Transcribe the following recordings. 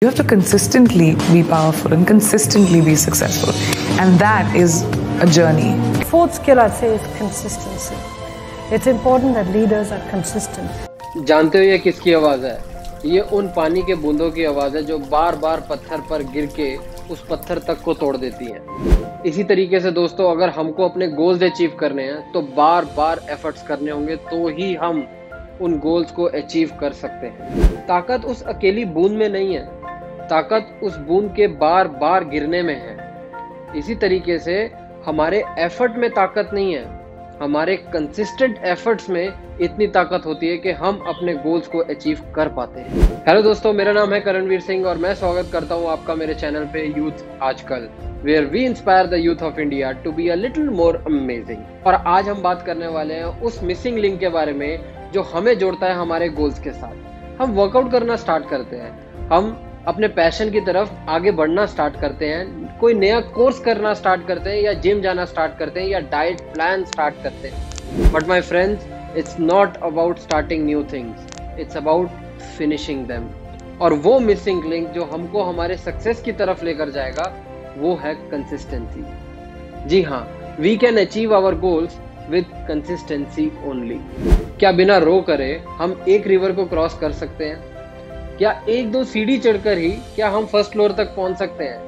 You have to consistently be powerful and consistently be successful. And that is a journey. Fourth skill I'd say is consistency. It's important that leaders are consistent. जानते हो ये किसकी आवाज़ है? ये उन पानी के बूंदों की आवाज़ है जो बार बार पत्थर पर गिर के उस पत्थर तक को तोड़ देती हैं। इसी तरीके से दोस्तों, अगर हमको अपने गोल्स अचीव करने हैं तो बार बार एफर्ट्स करने होंगे, तो ही हम उन गोल्स को अचीव कर सकते हैं। ताकत उस अकेली बूंद में नहीं है, ताकत उस बूंद के बार बार गिरने में है। इसी तरीके से हमारे एफर्ट में ताकत नहीं है, हमारे कंसिस्टेंट एफर्ट्स में इतनी ताकत होती है कि हम अपने गोल्स को अचीव कर पाते हैं। हेलो दोस्तों, मेरा नाम है करणवीर सिंह और मैं स्वागत करता हूं आपका मेरे चैनल पे यूथ आजकल, where we inspire the youth of India to be a little more amazing. और आज हम बात करने वाले हैं उस मिसिंग लिंक के बारे में जो हमें जोड़ता है हमारे गोल्स के साथ। हम वर्कआउट करना स्टार्ट करते हैं, हम अपने पैशन की तरफ आगे बढ़ना स्टार्ट करते हैं, कोई नया कोर्स करना स्टार्ट करते हैं, या जिम जाना स्टार्ट करते हैं, या डाइट प्लान स्टार्ट करते हैं। But my friends, it's not about starting new things, it's about finishing them. और वो मिसिंग लिंक जो हमको हमारे सक्सेस की तरफ लेकर जाएगा वो है कंसिस्टेंसी। जी हाँ, we can achieve our goals with consistency only. क्या बिना रो करे हम एक रिवर को क्रॉस कर सकते हैं? क्या एक दो सीढ़ी चढ़कर ही क्या हम फर्स्ट फ्लोर तक पहुंच सकते हैं?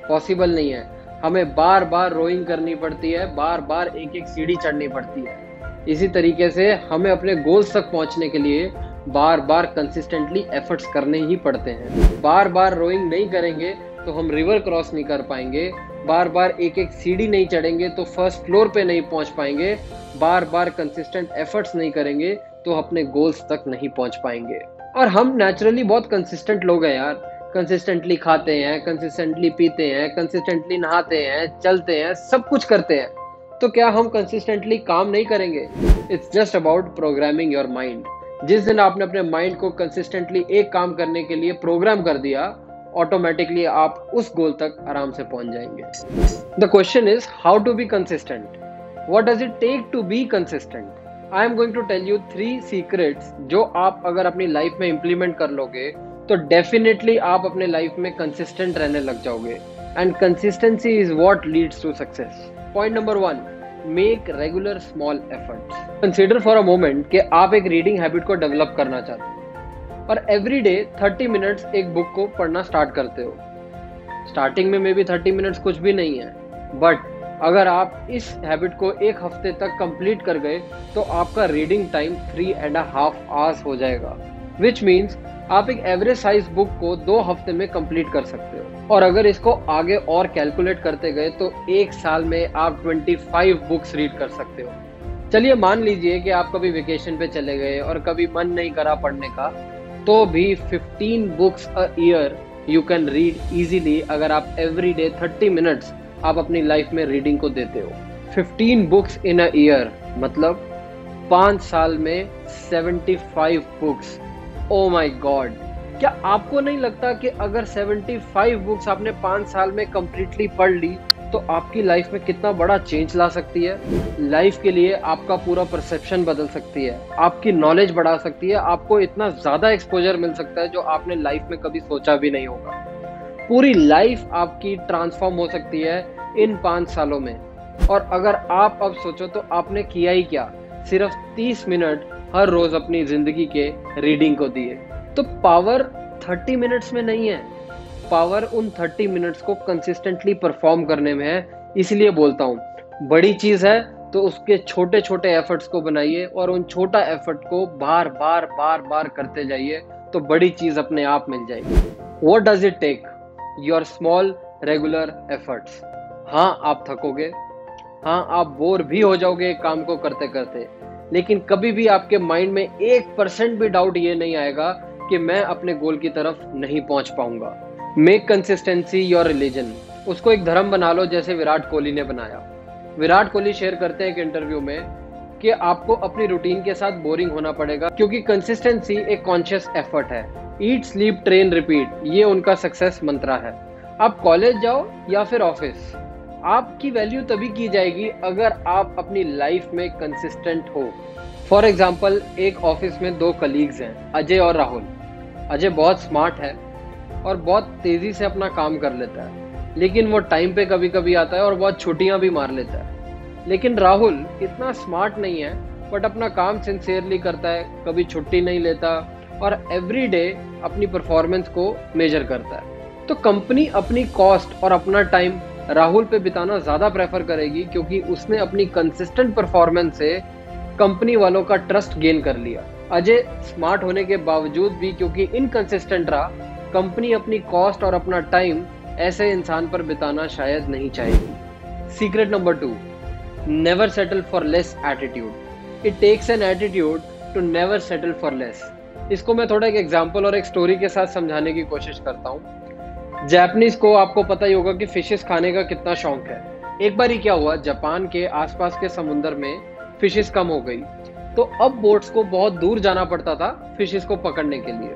पॉसिबल नहीं है। हमें बार बार रोइंग करनी पड़ती है, बार बार एक एक सीढ़ी चढ़नी पड़ती है। इसी तरीके से हमें अपने गोल्स तक पहुंचने के लिए बार बार कंसिस्टेंटली एफर्ट्स करने ही पड़ते हैं। बार बार रोइंग नहीं करेंगे तो हम रिवर क्रॉस नहीं कर पाएंगे, बार बार एक एक सीढ़ी नहीं चढ़ेंगे तो फर्स्ट फ्लोर पे नहीं पहुंच पाएंगे, बार बार कंसिस्टेंट एफर्ट्स नहीं करेंगे तो अपने गोल्स तक नहीं पहुंच पाएंगे। और हम नेचुरली बहुत कंसिस्टेंट लोग हैं यार। कंसिस्टेंटली खाते हैं, कंसिस्टेंटली पीते हैं, कंसिस्टेंटली नहाते हैं, चलते हैं, सब कुछ करते हैं। तो क्या हम कंसिस्टेंटली काम नहीं करेंगे? It's just about programming your mind. जिस दिन आपने अपने माइंड को कंसिस्टेंटली एक काम करने के लिए प्रोग्राम कर दिया, ऑटोमेटिकली आप उस गोल तक आराम से पहुंच जाएंगे। The question is how to be consistent. What does it take to be consistent? I am going to tell you 3 secrets जो आप अगर अपनी लाइफ में इंप्लीमेंट कर लोगे तो डेफिनेटली आप अपने लाइफ में कंसिस्टेंट रहने लग जाओगे। And consistency is what leads to success. Point number 1, make regular small efforts. Consider for a moment कि आप एक रीडिंग हैबिट को डेवलप करना चाहते हो और एवरी डे 30 मिनट्स एक बुक को पढ़ना स्टार्ट करते हो। स्टार्टिंग में मे बी 30 मिनट्स कुछ भी नहीं है, बट अगर आप इस हैबिट को एक हफ्ते तक कंप्लीट कर गए तो आपका रीडिंग टाइम 3.5 आवर्स हो जाएगा, विच मीन्स आप एक एवरेज साइज बुक को 2 हफ्ते में कंप्लीट कर सकते हो। और अगर इसको आगे और कैलकुलेट करते गए तो एक साल में आप 25 बुक्स रीड कर सकते हो। चलिए मान लीजिए कि आप कभी वेकेशन पे चले गए और कभी मन नहीं करा पढ़ने का, तो भी 15 books a year you can read easily अगर आप एवरी डे 30 मिनट्स आप अपनी लाइफ में रीडिंग को देते हो। 15 बुक्स इन अ ईयर मतलब 5 साल में 75 बुक्स। ओ माय गॉड, क्या आपको नहीं लगता कि अगर 75 बुक्स आपने 5 साल में कंप्लीटली पढ़ ली तो आपकी लाइफ में कितना बड़ा चेंज ला सकती है? लाइफ के लिए आपका पूरा परसेप्शन बदल सकती है, आपकी नॉलेज बढ़ा सकती है, आपको इतना ज़्यादा एक्सपोजर मिल सकता है जो आपने लाइफ में कभी सोचा भी नहीं होगा। पूरी लाइफ आपकी ट्रांसफॉर्म हो सकती है इन 5 सालों में। और अगर आप अब सोचो तो आपने किया ही क्या? सिर्फ 30 मिनट हर रोज अपनी जिंदगी के रीडिंग को दिए। तो पावर 30 मिनट्स में नहीं है, पावर उन 30 मिनट्स को कंसिस्टेंटली परफॉर्म करने में है। इसलिए बोलता हूँ, बड़ी चीज है तो उसके छोटे छोटे एफर्ट्स को बनाइए और उन छोटा एफर्ट को बार बार करते जाइए तो बड़ी चीज अपने आप मिल जाएगी। What does it take? Your small regular efforts. हाँ, आप थकोगे, हाँ आप बोर भी हो जाओगे एक काम को करते करते, लेकिन कभी भी आपके माइंड में 1% भी डाउट ये नहीं आएगा कि मैं अपने गोल की तरफ नहीं पहुंच पाऊंगा। Make consistency your religion. उसको एक धर्म बना लो जैसे विराट कोहली ने बनाया। विराट कोहली शेयर करते हैं एक इंटरव्यू में कि आपको अपनी रूटीन के साथ बोरिंग होना पड़ेगा क्योंकि कंसिस्टेंसी एक कॉन्शियस एफर्ट है। ईट, स्लीप, ट्रेन, रिपीट, ये उनका सक्सेस मंत्रा है। आप कॉलेज जाओ या फिर ऑफिस, आपकी वैल्यू तभी की जाएगी अगर आप अपनी लाइफ में कंसिस्टेंट हो। फॉर एग्जाम्पल, एक ऑफिस में 2 कलीग्स हैं, अजय और राहुल। अजय बहुत स्मार्ट है, और बहुत तेजी से अपना काम कर लेता है, लेकिन वो टाइम पे कभी कभी आता है और बहुत छुट्टियां भी मार लेता है। लेकिन राहुल इतना स्मार्ट नहीं है, बट अपना काम सिंसियरली करता है, कभी छुट्टी नहीं लेता और एवरी डे अपनी परफॉर्मेंस को मेजर करता है। तो कंपनी अपनी कॉस्ट और अपना टाइम राहुल पे बिताना ज़्यादा प्रेफर करेगी, क्योंकि उसने अपनी कंसिस्टेंट परफॉर्मेंस से कंपनी वालों का ट्रस्ट गेन कर लिया। अजय स्मार्ट होने के बावजूद भी क्योंकि इनकंसिस्टेंट रहा, कंपनी अपनी कॉस्ट और अपना टाइम ऐसे इंसान पर बिताना शायद नहीं चाहेगी। Secret number 2, never settle for less attitude. It takes an attitude to never settle for less. इसको मैं थोड़ा एक एग्जाम्पल और एक स्टोरी के साथ समझाने की कोशिश करता हूँ। जापानीज को आपको पता ही होगा कि फिशेस खाने का कितना शौक है। एक बार ही क्या हुआ, जापान के आसपास के समुद्र में फिशेस कम हो गई, तो अब बोट्स को बहुत दूर जाना पड़ता था फिशेस को पकड़ने के लिए।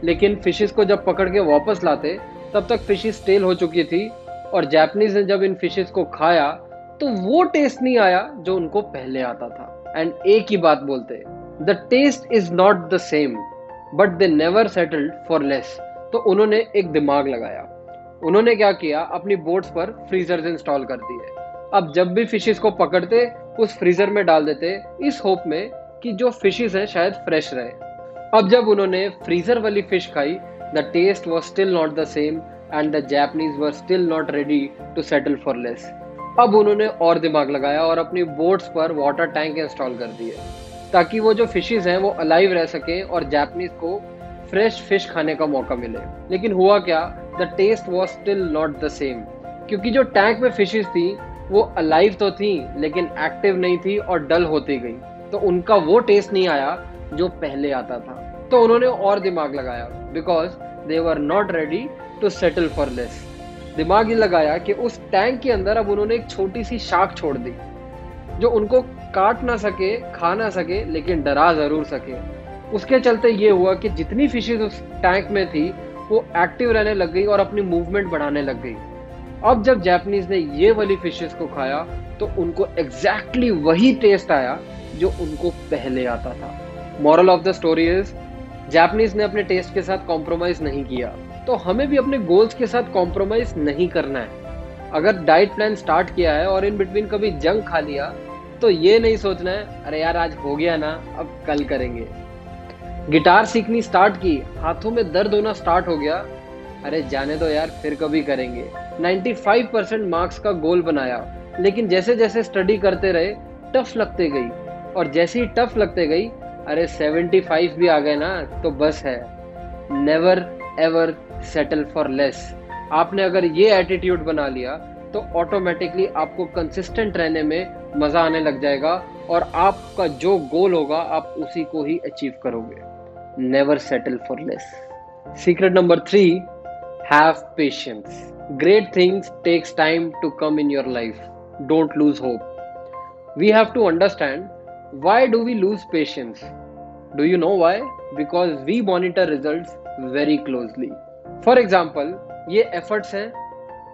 लेकिन फिशेस को जब पकड़ के वापस लाते तब तक फिशेस टेल हो चुकी थी, और जापानीज ने जब इन फिशेस को खाया तो वो टेस्ट नहीं आया जो उनको पहले आता था। एंड एक ही बात बोलते, the taste is not the same but they never settled for less. तो उन्होंने एक दिमाग लगाया। उन्होंने क्या किया, अपनी बोट्स पर फ्रीजर्स इंस्टॉल कर दिए। अब जब भी फिशेस को पकड़ते उस फ्रीजर में डाल देते, इस होप में कि जो फिशेस हैं शायद फ्रेश रहे। अब जब उन्होंने फ्रीजर वाली फिश खाई, the taste was still not the same and the Japanese were still not ready to settle for less. अब उन्होंने और दिमाग लगाया और अपनी बोट्स पर वाटर टैंक इंस्टॉल कर दिए, ताकि वो जो फिशेस हैं वो अलाइव रह सके और जापानीज को फ्रेश फिश खाने का मौका मिले। लेकिन हुआ क्या, the taste was still not the same, क्योंकि जो टैंक में फिशेस थी वो अलाइव तो थी लेकिन एक्टिव नहीं थी और डल होती गई, तो उनका वो टेस्ट नहीं आया जो पहले आता था। तो उन्होंने और दिमाग लगाया, because they were not ready to settle for less. दिमाग ये लगाया कि उस टैंक के अंदर अब उन्होंने एक छोटी सी शार्क छोड़ दी, जो उनको काट ना सके, खा ना सके, लेकिन डरा जरूर सके। उसके चलते ये हुआ कि जितनी फिशेस उस टैंक में थी वो एक्टिव रहने लग गई और अपनी मूवमेंट बढ़ाने लग गई। अब जब जापानीज ने ये वाली फिशेस को खाया तो उनको एग्जैक्टली वही टेस्ट आया जो उनको पहले आता था। Moral of the story is, Japanese ने अपने टेस्ट के साथ कॉम्प्रोमाइज नहीं किया, तो हमें भी अपने गोल्स के साथ कॉम्प्रोमाइज नहीं करना है। अगर डाइट प्लान स्टार्ट किया है और इन बिटवीन कभी जंक खा लिया, तो ये नहीं सोचना है अरे यार आज हो गया ना, अब कल करेंगे। गिटार सीखनी स्टार्ट की, हाथों में दर्द होना स्टार्ट हो गया, अरे जाने दो यार फिर कभी करेंगे। 95% मार्क्स का गोल बनाया, लेकिन जैसे जैसे स्टडी करते रहे टफ लगते गई, और जैसे ही टफ लगते गई अरे 75 भी आ गए ना तो बस है। Never ever settle for less. आपने अगर ये एटीट्यूड बना लिया तो ऑटोमेटिकली आपको कंसिस्टेंट रहने में मजा आने लग जाएगा, और आपका जो गोल होगा आप उसी को ही अचीव करोगे। Never settle for less. Secret number 3, have patience. Great things takes time to come in your life. Don't lose hope. We have to understand why do we lose patience. Do you know why? Because we monitor results very closely. For example, ये efforts हैं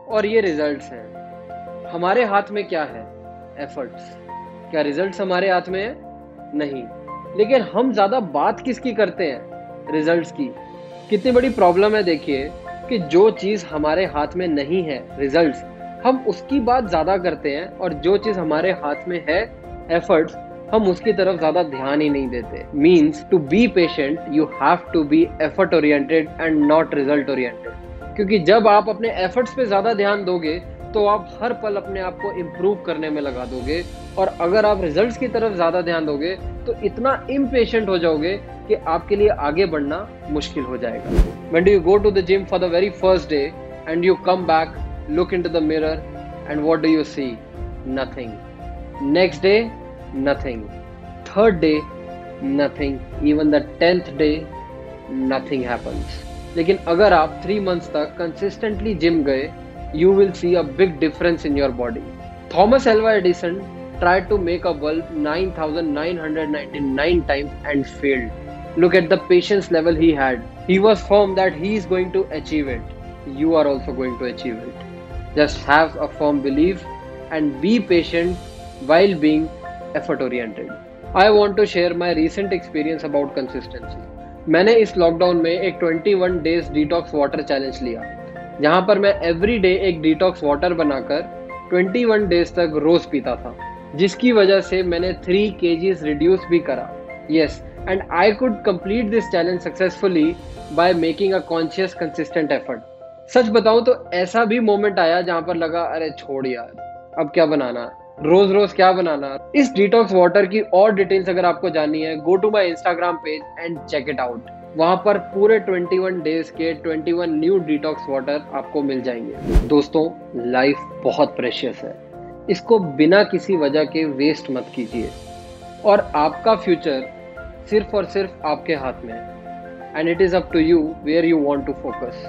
और ये results हैं। हमारे हाथ में क्या है? Efforts. क्या results हमारे हाथ में है? नहीं। लेकिन हम ज़्यादा बात किसकी करते हैं? Results की। कितनी बड़ी प्रॉब्लम है देखिए कि जो चीज़ हमारे हाथ में नहीं है, रिजल्ट्स, हम उसकी बात ज़्यादा करते हैं, और जो चीज़ हमारे हाथ में है, एफर्ट्स, हम उसकी तरफ ज़्यादा ध्यान ही नहीं देते। Means to be patient you have to be effort oriented and not result oriented. क्योंकि जब आप अपने एफर्ट्स पे ज़्यादा ध्यान दोगे तो आप हर पल अपने आप को इम्प्रूव करने में लगा दोगे, और अगर आप रिजल्ट्स की तरफ ज़्यादा ध्यान दोगे तो इतना इम्पेशेंट हो जाओगे कि आपके लिए आगे बढ़ना मुश्किल हो जाएगा। When do you go to the gym for the very first day and you come back, look into the mirror and what do you see? Nothing. Next day, nothing. Third day, nothing. Even the 10th day, nothing happens. लेकिन अगर आप 3 months तक consistently gym गए, you will see a big difference in your body. Thomas Alva Edison tried to make a bulb 9,999 times and failed. Look at the patience level he had. He was firm that he is going to achieve it. You are also going to achieve it. Just have a firm belief and be patient while being effort oriented. I want to share my recent experience about consistency. मैंने इस lockdown में एक 21 days detox water challenge लिया, जहां पर मैं every day एक detox water बनाकर 21 डेज तक रोज पीता था, जिसकी वजह से मैंने 3 kgs रिड्यूस भी करा। Yes, and I could complete this challenge successfully by making a conscious consistent effort. सच बताऊं तो ऐसा भी मोमेंट आया जहां पर लगा अरे छोड़ यार, अब क्या बनाना, रोज रोज क्या बनाना। इस डिटॉक्स वाटर की और डिटेल्स अगर आपको जाननी है, go to my Instagram page and check it out. वहां पर पूरे 21 डेज के 21 न्यू डिटॉक्स वाटर आपको मिल जाएंगे। दोस्तों, लाइफ बहुत प्रेशियस है, इसको बिना किसी वजह के वेस्ट मत कीजिए, और आपका फ्यूचर सिर्फ और सिर्फ आपके हाथ में है, and it is up to you where you want to focus.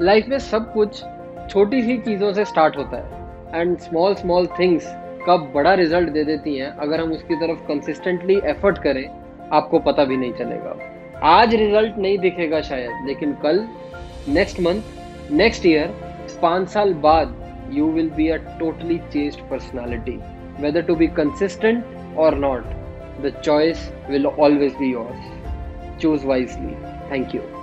Life में सब कुछ छोटी सी चीजों से स्टार्ट होता है, एंड स्मॉल थिंग्स कब बड़ा रिजल्ट दे देती हैं अगर हम उसकी तरफ कंसिस्टेंटली एफर्ट करें, आपको पता भी नहीं चलेगा। आज रिजल्ट नहीं दिखेगा शायद, लेकिन कल, नेक्स्ट मंथ, नेक्स्ट ईयर, 5 साल बाद you will be a totally changed personality. Whether to be consistent or not, the choice will always be yours. Choose wisely. Thank you.